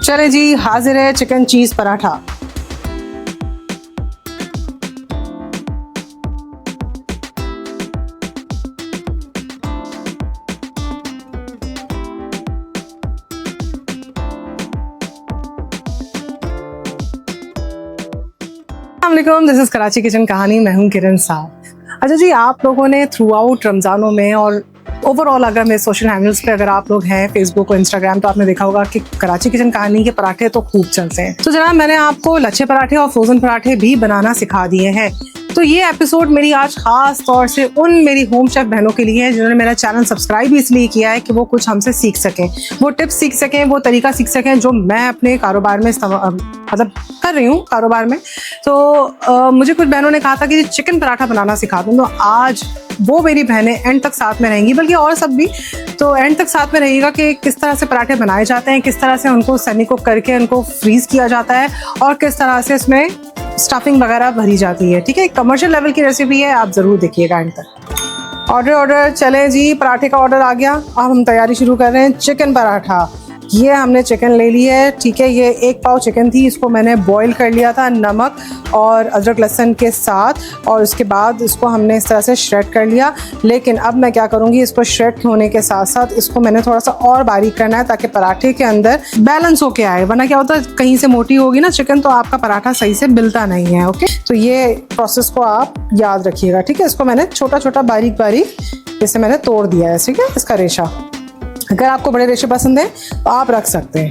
चले जी, हाजिर है chicken cheese paratha. This is Karachi kitchen कहानी। मैं हूं किरण साहब। अच्छा जी, आप लोगों ने थ्रू आउट रमज़ानों में और ओवरऑल अगर मेरे सोशल हैंडल्स पे अगर आप लोग हैं फेसबुक और इंस्टाग्राम, तो आपने देखा होगा कि कराची किचन कहानी के पराठे तो खूब चलते हैं। तो जनाब, मैंने आपको लच्छे पराठे और फ्रोजन पराठे भी बनाना सिखा दिए हैं। तो ये एपिसोड मेरी आज खास तौर से उन मेरी होम शेफ बहनों के लिए है जिन्होंने मेरा चैनल सब्सक्राइब इसलिए किया है कि वो कुछ हमसे सीख सकें, वो टिप्स सीख सकें, वो तरीका सीख सकें जो मैं अपने कारोबार में मतलब कर रही हूँ कारोबार में। तो मुझे कुछ बहनों ने कहा था कि चिकन पराठा बनाना सिखा दूँ, तो आज वो मेरी बहनें एंड तक साथ में रहेंगी, बल्कि और सब भी। तो एंड तक साथ में रहेगा कि किस तरह से पराठे बनाए जाते हैं, किस तरह से उनको सेमी कुक करके उनको फ्रीज किया जाता है और किस तरह से इसमें स्टफिंग वगैरह भरी जाती है। ठीक है, कमर्शियल लेवल की रेसिपी है, आप ज़रूर देखिएगा एंड तक। ऑर्डर चले जी, पराठे का ऑर्डर आ गया। अब हम तैयारी शुरू कर रहे हैं। चिकन पराठा, ये हमने चिकन ले ली है। ठीक है, ये 1 पाव चिकन थी, इसको मैंने बॉईल कर लिया था नमक और अदरक लहसुन के साथ, और उसके बाद इसको हमने इस तरह से श्रेड कर लिया। लेकिन अब मैं क्या करूँगी, इसको श्रेड होने के साथ साथ इसको मैंने थोड़ा सा और बारीक करना है ताकि पराठे के अंदर बैलेंस होके आए, वरना क्या होता है कहीं से मोटी होगी ना चिकन तो आपका पराठा सही से मिलता नहीं है। ओके, तो ये प्रोसेस को आप याद रखिएगा। ठीक है, इसको मैंने छोटा छोटा बारीक बारीक जैसे मैंने तोड़ दिया है। ठीक है, इसका रेशा, अगर आपको बड़े रेशे पसंद है तो आप रख सकते हैं,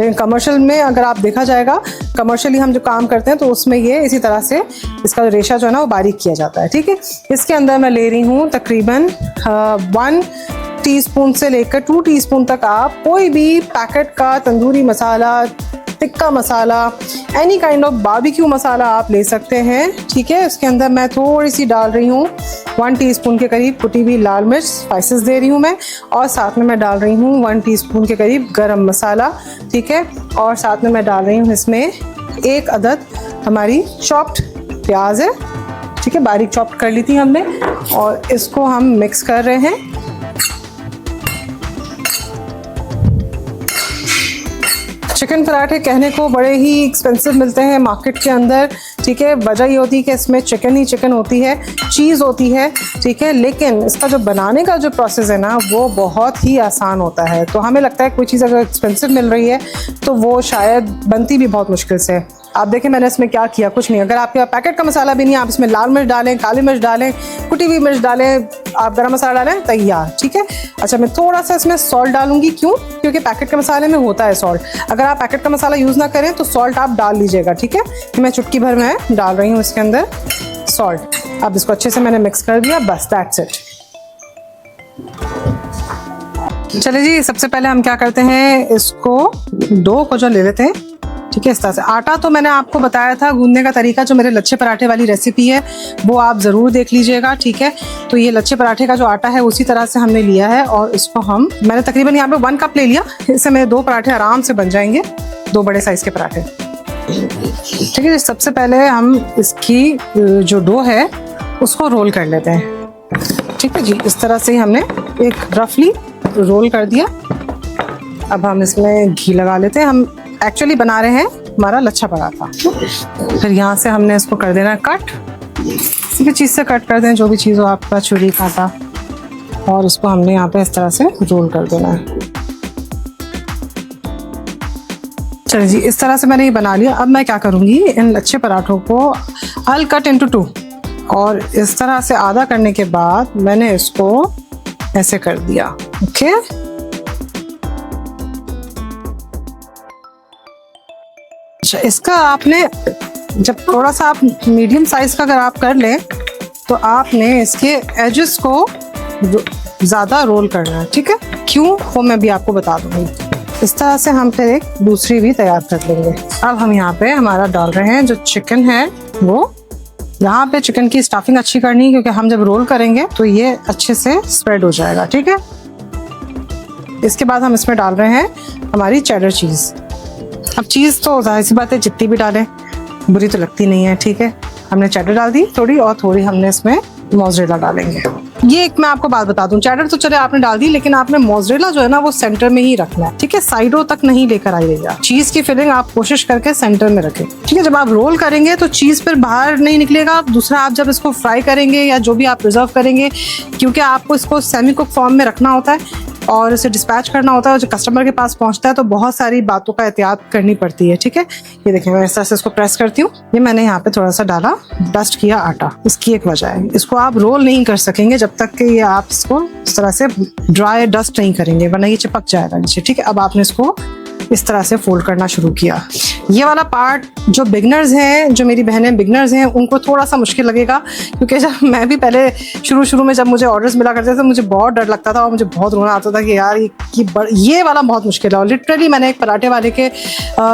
लेकिन कमर्शियल में अगर आप देखा जाएगा, कमर्शियली हम जो काम करते हैं तो उसमें ये इसी तरह से इसका रेशा जो है ना वो बारीक किया जाता है। ठीक है, इसके अंदर मैं ले रही हूँ तकरीबन 1 टीस्पून से लेकर 2 टीस्पून तक आप कोई भी पैकेट का tandoori masala, tikka masala, any kind of barbecue मसाला आप ले सकते हैं। ठीक है, इसके अंदर मैं थोड़ी सी डाल रही हूँ 1 टीस्पून के करीब कुटी हुई लाल मिर्च, स्पाइसेस दे रही हूँ मैं, और साथ में मैं डाल रही हूँ 1 टीस्पून के करीब गरम मसाला। ठीक है, और साथ में मैं डाल रही हूँ इसमें 1 अदद हमारी चॉप्ड प्याज है। ठीक है, बारीक चॉप्ड कर ली थी हमने, और इसको हम मिक्स कर रहे हैं। चिकन पराठे कहने को बड़े ही एक्सपेंसिव मिलते हैं मार्केट के अंदर। ठीक है, वजह ये होती है कि इसमें चिकन ही चिकन होती है, चीज़ होती है। ठीक है, लेकिन इसका जो बनाने का जो प्रोसेस है ना वो बहुत ही आसान होता है। तो हमें लगता है कोई चीज़ अगर एक्सपेंसिव मिल रही है तो वो शायद बनती भी बहुत मुश्किल से है। आप देखें मैंने इसमें क्या किया, कुछ नहीं। अगर आपके पास पैकेट का मसाला भी नहीं है, आप इसमें लाल मिर्च डालें, काली मिर्च डालें, कुटी हुई मिर्च डालें, आप गरम मसाला डालें, तैयार। ठीक है, अच्छा मैं थोड़ा सा इसमें सॉल्ट डालूंगी, क्यों? क्योंकि पैकेट के मसाले में होता है सॉल्ट। अगर आप पैकेट का मसाला यूज़ ना करें तो सॉल्ट आप डाल लीजिएगा। ठीक है, मैं चुटकी भर में डाल रही हूँ इसके अंदर सॉल्ट। अब इसको अच्छे से मैंने मिक्स कर दिया, बस दैट्स इट। चलिए जी, सबसे पहले हम क्या करते हैं, इसको डो को जो ले लेते हैं। ठीक है, इस तरह से। आटा तो मैंने आपको बताया था गूंदने का तरीका, जो मेरे लच्छे पराठे वाली रेसिपी है वो आप ज़रूर देख लीजिएगा। ठीक है, तो ये लच्छे पराठे का जो आटा है उसी तरह से हमने लिया है, और इसको मैंने तकरीबन यहाँ पे 1 कप ले लिया। इससे मेरे 2 पराठे आराम से बन जाएंगे, 2 बड़े साइज़ के पराठे। ठीक है, सबसे पहले हम इसकी जो डो है उसको रोल कर लेते हैं। ठीक है जी, इस तरह से हमने एक रफली रोल कर दिया। अब हम इसमें घी लगा लेते हैं। हम एक्चुअली बना रहे हैं हमारा लच्छा पराठा। फिर यहाँ से हमने इसको कर देना कट, किसी भी चीज़ से कट कर दें, जो भी चीज़ हो आपका, छुरी कांटा, और उसको हमने यहाँ पे इस तरह से रोल कर देना है। चलिए जी, इस तरह से मैंने ये बना लिया। अब मैं क्या करूँगी, इन लच्छे पराठों को I'll कट into 2, और इस तरह से आधा करने के बाद मैंने इसको ऐसे कर दिया। ओके, अच्छा, इसका आपने जब थोड़ा सा आप मीडियम साइज का अगर आप कर लें तो आपने इसके एजेस को ज़्यादा रोल करना है। ठीक है, क्यों वो मैं भी आपको बता दूंगी। इस तरह से हम फिर एक दूसरी भी तैयार कर लेंगे। अब हम यहाँ पे हमारा डाल रहे हैं जो चिकन है, वो यहाँ पे चिकन की स्टफिंग अच्छी करनी है, क्योंकि हम जब रोल करेंगे तो ये अच्छे से स्प्रेड हो जाएगा। ठीक है, इसके बाद हम इसमें डाल रहे हैं हमारी चेडर चीज़। अब चीज़ तो जाहिर सी बात है जितनी भी डालें बुरी तो लगती नहीं है। ठीक है, हमने चेडर डाल दी थोड़ी, और थोड़ी हमने इसमें मोज़रेला डालेंगे। ये एक मैं आपको बात बता दूं, चेडर तो चले आपने डाल दी, लेकिन आपने मोज़रेला जो है ना वो सेंटर में ही रखना है, ठीक है, साइडों तक नहीं लेकर आइएगा। चीज की फिलिंग आप कोशिश करके सेंटर में रखें, ठीक है। जब आप रोल करेंगे तो चीज फिर बाहर नहीं निकलेगा। दूसरा, आप जब इसको फ्राई करेंगे या जो भी आप प्रिजर्व करेंगे, क्योंकि आपको इसको सेमी कुक फॉर्म में रखना होता है और इसे डिस्पैच करना होता है, और जो कस्टमर के पास पहुंचता है तो बहुत सारी बातों का एहतियात करनी पड़ती है, ठीक है। ये देखिए मैं इस तरह से इसको प्रेस करती हूँ। ये मैंने यहाँ पे थोड़ा सा डाला, डस्ट किया आटा, इसकी एक वजह है। इसको आप रोल नहीं कर सकेंगे जब तक कि ये आप इसको इस तरह से ड्राई डस्ट नहीं करेंगे, वरना ये चिपक जाएगा नीचे, ठीक है। अब आपने इसको इस तरह से फोल्ड करना शुरू किया। ये वाला पार्ट जो बिगनर्स हैं, जो मेरी बहनें बिगनर्स हैं, उनको थोड़ा सा मुश्किल लगेगा, क्योंकि जब मैं भी पहले शुरू में जब मुझे ऑर्डर्स मिला करते थे, मुझे बहुत डर लगता था और मुझे बहुत रोना आता था कि यार ये वाला बहुत मुश्किल है। और लिटरली मैंने एक पराठे वाले के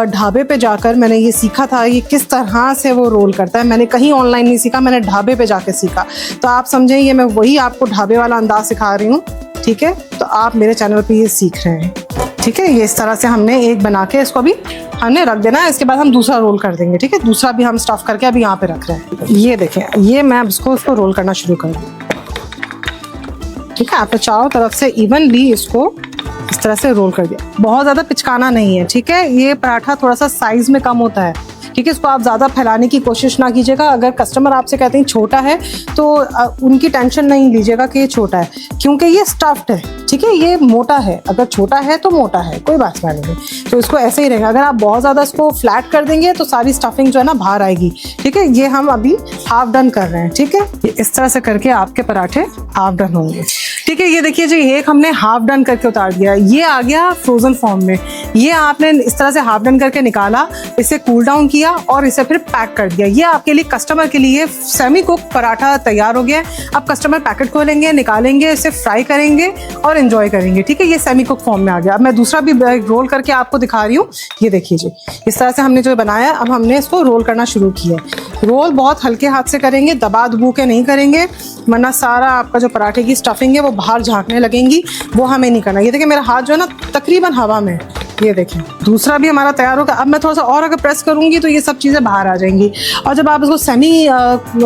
ढाबे पे जाकर मैंने ये सीखा था ये किस तरह से वो रोल करता है। मैंने कहीं ऑनलाइन नहीं सीखा, मैंने ढाबे पे जाके सीखा। तो आप समझें, ये मैं वही आपको ढाबे वाला अंदाज सिखा रही हूँ, ठीक है। तो आप मेरे चैनल पे ये सीख रहे हैं, ठीक है। ये इस तरह से हमने एक बना के इसको भी हमने रख देना है। इसके बाद हम दूसरा रोल कर देंगे, ठीक है। दूसरा भी हम स्टफ करके अभी यहाँ पे रख रहे हैं। ये देखें, ये मैं अब इसको रोल करना शुरू कर दूँ, ठीक है। आपने चारों तरफ से इवनली इसको इस तरह से रोल कर दिया। बहुत ज़्यादा पिचकाना नहीं है, ठीक है। ये पराठा थोड़ा सा साइज में कम होता है, ठीक है। इसको आप ज़्यादा फैलाने की कोशिश ना कीजिएगा। अगर कस्टमर आपसे कहते हैं छोटा है तो उनकी टेंशन नहीं लीजिएगा कि ये छोटा है, क्योंकि ये स्टफ्ड है, ठीक है। ये मोटा है, अगर छोटा है तो मोटा है, कोई बात नहीं है। तो इसको ऐसे ही रहेगा। अगर आप बहुत ज़्यादा इसको फ्लैट कर देंगे तो सारी स्टफिंग जो है ना बाहर आएगी, ठीक है। ये हम अभी हाफ डन कर रहे हैं, ठीक है। इस तरह से करके आपके पराठे हाफ डन होंगे, ठीक है। ये देखिए जी, एक हमने हाफ डन करके उतार दिया, ये आ गया फ्रोजन फॉर्म में। ये आपने इस तरह से हाफ डन करके निकाला, इसे कूल डाउन किया और इसे फिर पैक कर दिया। ये आपके लिए कस्टमर के लिए सेमी कुक पराठा तैयार हो गया है। अब कस्टमर पैकेट खोलेंगे, निकालेंगे, इसे फ्राई करेंगे और एंजॉय करेंगे, ठीक है। ये सेमी कुक फॉर्म में आ गया। अब मैं दूसरा भी रोल करके आपको दिखा रही हूँ। ये देखिए जी, इस तरह से हमने जो बनाया, अब हमने इसको रोल करना शुरू किया। रोल बहुत हल्के हाथ से करेंगे, दबा दबू के नहीं करेंगे, वरना सारा आपका जो पराठे की स्टफिंग है वो बाहर झांकने लगेंगी, वो हमें नहीं करना। ये देखिए मेरा हाथ जो है ना तकरीबन हवा में, ये देखें। दूसरा भी हमारा तैयार होगा। अब मैं थोड़ा सा और अगर प्रेस करूंगी तो ये सब चीज़ें बाहर आ जाएंगी। और जब आप इसको सेमी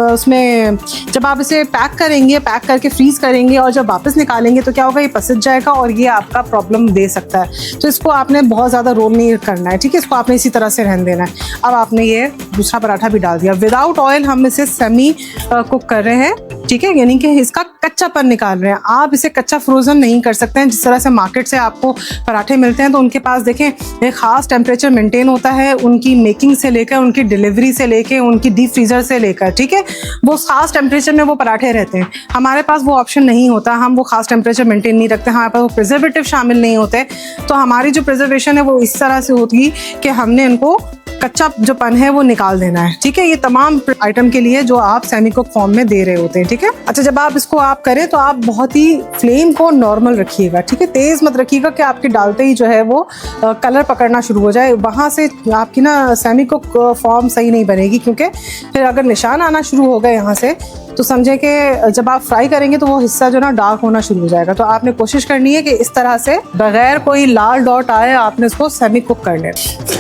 उसमें जब आप इसे पैक करेंगे, पैक करके फ्रीज करेंगे और जब वापस निकालेंगे तो क्या होगा, ये पसज जाएगा और ये आपका प्रॉब्लम दे सकता है। तो इसको आपने बहुत ज़्यादा रोल नहीं करना है, ठीक है। इसको आपने इसी तरह से रहने देना है। अब आपने ये दूसरा पराठा भी डाल दिया। विदाउट ऑयल हम इसे सेमी कुक कर रहे हैं, ठीक है, यानी कि इसका कच्चापन निकाल रहे हैं। आप इसे कच्चा फ्रोजन नहीं कर सकते हैं। जिस तरह से मार्केट से आपको पराठे मिलते हैं तो उनके पास देखें एक खास टेम्परेचर मेंटेन होता है, उनकी मेकिंग से लेकर, उनकी डिलीवरी से लेकर, उनकी डीप फ्रीजर से लेकर, ठीक है। वो खास टेम्परेचर में वो पराठे रहते हैं। हमारे पास वो ऑप्शन नहीं होता, हम वो खास टेम्परेचर मेंटेन नहीं रखते, हमारे पास वो प्रिजर्वेटिव शामिल नहीं होते। तो हमारी जो प्रिजर्वेशन है वो इस तरह से होती कि हमने इनको कच्चा जो पन है वो निकाल देना है, ठीक है। ये तमाम आइटम के लिए जो आप सेमी कुक फॉर्म में दे रहे होते हैं, ठीक है। अच्छा, जब आप इसको आप करें तो आप बहुत ही फ्लेम को नॉर्मल रखिएगा, ठीक है। तेज मत रखिएगा कि आपके डालते ही जो है वो कलर पकड़ना शुरू हो जाए। वहाँ से आपकी ना सेमी कुक फॉर्म सही नहीं बनेगी, क्योंकि फिर अगर निशान आना शुरू हो गए यहाँ से तो समझे कि जब आप फ्राई करेंगे तो वो हिस्सा जो ना डार्क होना शुरू हो जाएगा। तो आपने कोशिश करनी है कि इस तरह से बगैर कोई लाल डॉट आए आपने इसको सेमी कुक कर लेना।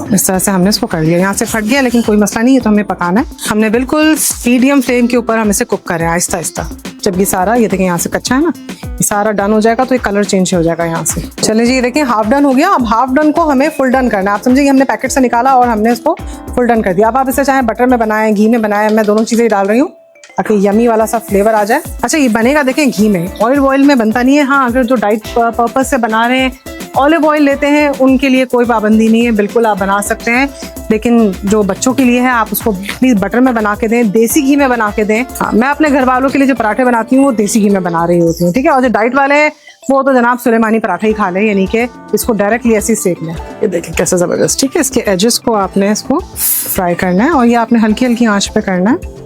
इस तरह से हमने इसको कर लिया। यहाँ से फट गया लेकिन कोई मसला नहीं है, तो हमें पकाना है। हमने बिल्कुल मीडियम फ्लेम के ऊपर हम इसे कुक कर रहे हैं आहिस्ता आहिस्ता। जब ये सारा, ये देखें यहाँ से कच्चा है ना, ये सारा डन हो जाएगा तो ये कलर चेंज हो जाएगा यहाँ से। चलिए जी, ये देखें हाफ डन हो गया। अब हाफ डन को हमें फुल डन करना है। आप समझिए हमने पैकेट से निकाला और हमने इसको फुल डन कर दिया। अब आप इसे चाहे बटर में बनाएं, घी में बनाएं, मैं दोनों चीज़ें डाल रही हूँ ताकि यमी वाला सा फ्लेवर आ जाए। अच्छा, ये बनेगा देखें घी में, ऑयल में बनता नहीं है। हाँ, अगर जो डाइट पर्पज से बना रहे हैं, ऑलिव ऑयल लेते हैं, उनके लिए कोई पाबंदी नहीं है, बिल्कुल आप बना सकते हैं। लेकिन जो बच्चों के लिए है आप उसको प्लीज़ बटर में बना के दें, देसी घी में बना के दें। हाँ, मैं अपने घर वालों के लिए जो पराठे बनाती हूँ वो देसी घी में बना रही होती हूँ, ठीक है। और जो डाइट वाले हैं वो तो जनाब सुलेमानी पराठा ही खा लें, यानी कि इसको डायरेक्टली ऐसे सेक लें। ये देखें कैसे ज़बरदस्त, ठीक है। इसके एजेस को आपने इसको फ्राई करना है और ये आपने हल्की हल्की आँच पे करना है,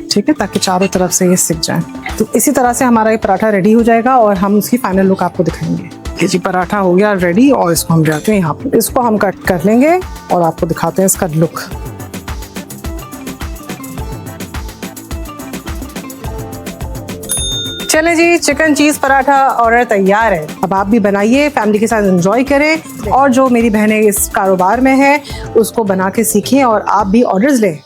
ठीक है, ताकि चारों तरफ से ये सिक जाए। तो इसी तरह से हमारा ये पराठा रेडी हो जाएगा और हम उसकी फाइनल लुक आपको दिखाएंगे। ये जी पराठा हो गया रेडी और इसको हम जाते हैं यहाँ पे, इसको हम कट कर लेंगे और आपको दिखाते हैं इसका लुक। चलें जी, चिकन चीज़ पराठा ऑर्डर तैयार है। अब आप भी बनाइए, फैमिली के साथ एंजॉय करें और जो मेरी बहनें इस कारोबार में है उसको बना के सीखें और आप भी ऑर्डर्स लें।